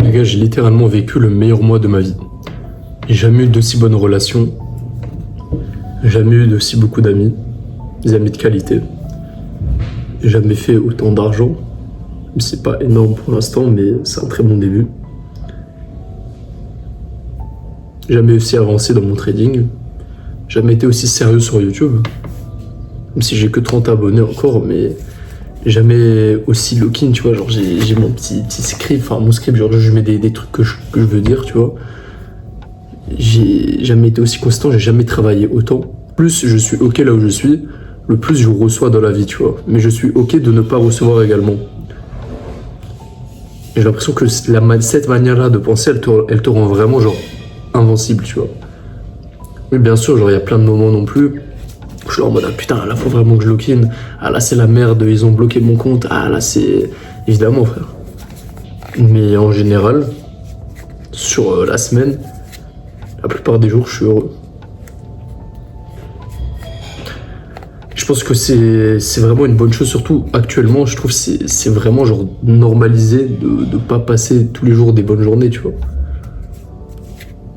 Les gars, j'ai littéralement vécu le meilleur mois de ma vie. J'ai jamais eu d'aussi bonnes relations. Jamais eu d'aussi beaucoup d'amis. Des amis de qualité. J'ai jamais fait autant d'argent. C'est pas énorme pour l'instant, mais c'est un très bon début. Jamais aussi avancé dans mon trading. Jamais été aussi sérieux sur YouTube. Même si j'ai que 30 abonnés encore, mais jamais aussi lock-in, tu vois. Genre, j'ai mon petit script, enfin mon script, genre je mets des trucs que je veux dire, tu vois. J'ai jamais été aussi constant, j'ai jamais travaillé autant. Plus je suis ok là où je suis, le plus je reçois dans la vie, tu vois. Mais je suis ok de ne pas recevoir également. J'ai l'impression que cette manière-là de penser, elle te rend vraiment genre invincible, tu vois. Oui, bien sûr, genre il y a plein de moments non plus. Je suis en mode, ah putain, là faut vraiment que je lock-in. Ah là c'est la merde, ils ont bloqué mon compte. Ah là c'est... Évidemment, frère. Mais en général, sur la semaine, la plupart des jours, je suis heureux. Je pense que c'est vraiment une bonne chose, surtout actuellement, je trouve que c'est vraiment genre normalisé de pas passer tous les jours des bonnes journées, tu vois.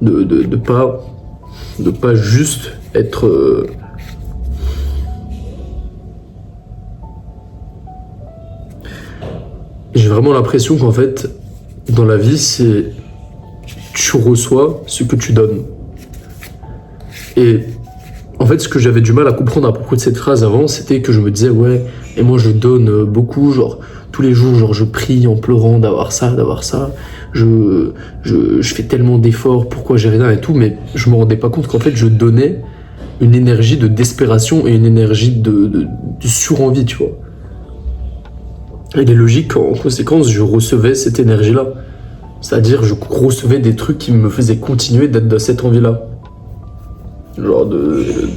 De pas juste être... J'ai vraiment l'impression qu'en fait, dans la vie, c'est... Tu reçois ce que tu donnes. Et en fait, ce que j'avais du mal à comprendre à propos de cette phrase avant, c'était que je me disais, ouais, et moi je donne beaucoup, genre, tous les jours, genre, je prie en pleurant d'avoir ça, je fais tellement d'efforts, pourquoi j'ai rien et tout, mais je me rendais pas compte qu'en fait, je donnais une énergie de desperation et une énergie de surenvie, tu vois. Et il est logique qu'en conséquence, je recevais cette énergie-là. C'est-à-dire, je recevais des trucs qui me faisaient continuer d'être dans cette envie-là. Genre,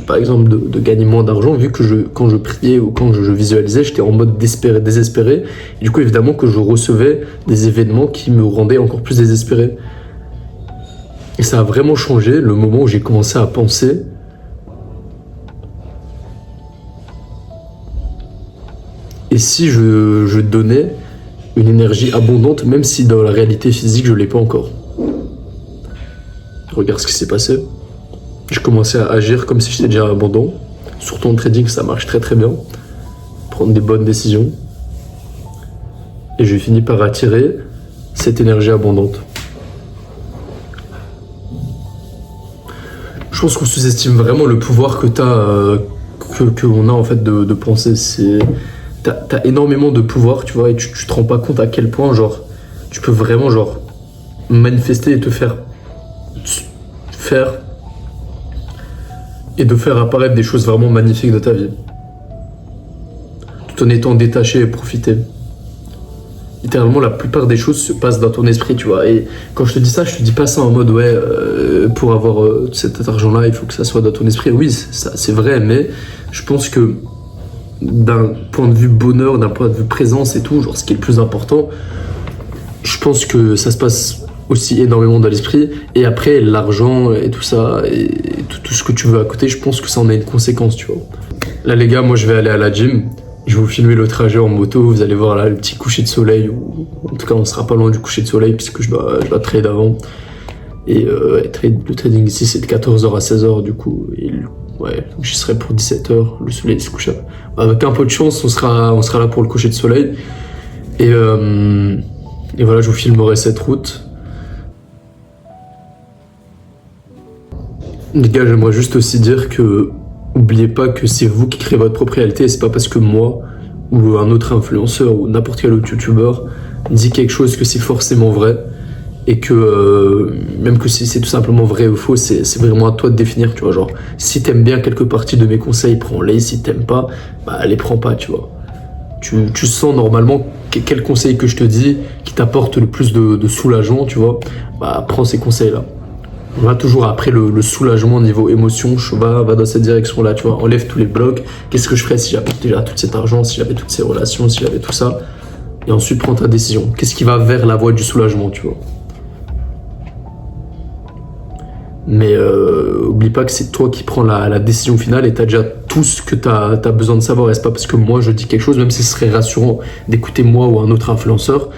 par exemple, de gagner moins d'argent, vu que quand je priais ou quand je visualisais, j'étais en mode désespéré. Et du coup, évidemment, que je recevais des événements qui me rendaient encore plus désespéré. Et ça a vraiment changé le moment où j'ai commencé à penser. Et si je donnais une énergie abondante, même si dans la réalité physique, je ne l'ai pas encore. Regarde ce qui s'est passé. J'ai commencé à agir comme si j'étais déjà abondant. Surtout en trading, ça marche très très bien. Prendre des bonnes décisions. Et j'ai fini par attirer cette énergie abondante. Je pense qu'on sous-estime vraiment le pouvoir que qu'on a en fait de penser. T'as énormément de pouvoir, tu vois, et tu te rends pas compte à quel point, genre, tu peux vraiment, genre, manifester et te faire et de faire apparaître des choses vraiment magnifiques de ta vie. Tout en étant détaché et profiter. Littéralement, la plupart des choses se passent dans ton esprit, tu vois. Et quand je te dis ça, je te dis pas ça en mode, ouais, pour avoir cet argent-là, il faut que ça soit dans ton esprit. Oui, c'est vrai, mais je pense que d'un point de vue bonheur, d'un point de vue présence et tout, genre ce qui est le plus important, je pense que ça se passe aussi énormément dans l'esprit. Et après, l'argent et tout ça, et tout ce que tu veux à côté, je pense que ça en a une conséquence, tu vois. Là, les gars, moi, je vais aller à la gym. Je vais vous filmer le trajet en moto. Vous allez voir là le petit coucher de soleil. Ou, en tout cas, on sera pas loin du coucher de soleil puisque je dois trade avant. Et le trading ici, c'est de 14h à 16h, du coup. Ouais, j'y serai pour 17h, le soleil se couche. Avec un peu de chance, on sera là pour le coucher de soleil. Et voilà, je vous filmerai cette route. Les gars, j'aimerais juste aussi dire que oubliez pas que c'est vous qui créez votre propre réalité. Et c'est pas parce que moi ou un autre influenceur ou n'importe quel autre youtubeur dit quelque chose que c'est forcément vrai. Et que même que si c'est tout simplement vrai ou faux, c'est vraiment à toi de définir, tu vois. Genre, si t'aimes bien quelques parties de mes conseils, prends-les. Si t'aimes pas, bah les prends pas, tu vois. Tu sens normalement quel conseil que je te dis qui t'apporte le plus de soulagement, tu vois. Bah prends ces conseils-là. On va toujours après le soulagement niveau émotion, va dans cette direction-là, tu vois. Enlève tous les blocs. Qu'est-ce que je ferais si j'avais déjà tout cet argent, si j'avais toutes ces relations, si j'avais tout ça. Et ensuite, prends ta décision. Qu'est-ce qui va vers la voie du soulagement, tu vois. Mais oublie pas que c'est toi qui prends la décision finale et t'as déjà tout ce que t'as besoin de savoir. Et c'est pas parce que moi je dis quelque chose, même si ce serait rassurant d'écouter moi ou un autre influenceur,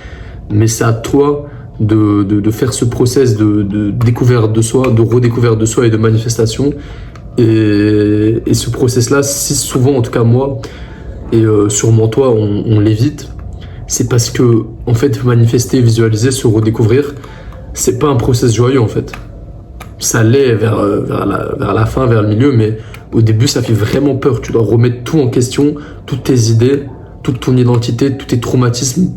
mais c'est à toi de faire ce process de découverte de soi, de redécouverte de soi et de manifestation. Et ce process-là, si souvent, en tout cas moi, et sûrement toi, on l'évite, c'est parce que, en fait, manifester, visualiser, se redécouvrir, c'est pas un process joyeux, en fait. Ça l'est vers la fin, vers le milieu, mais au début, ça fait vraiment peur. Tu dois remettre tout en question, toutes tes idées, toute ton identité, tous tes traumatismes,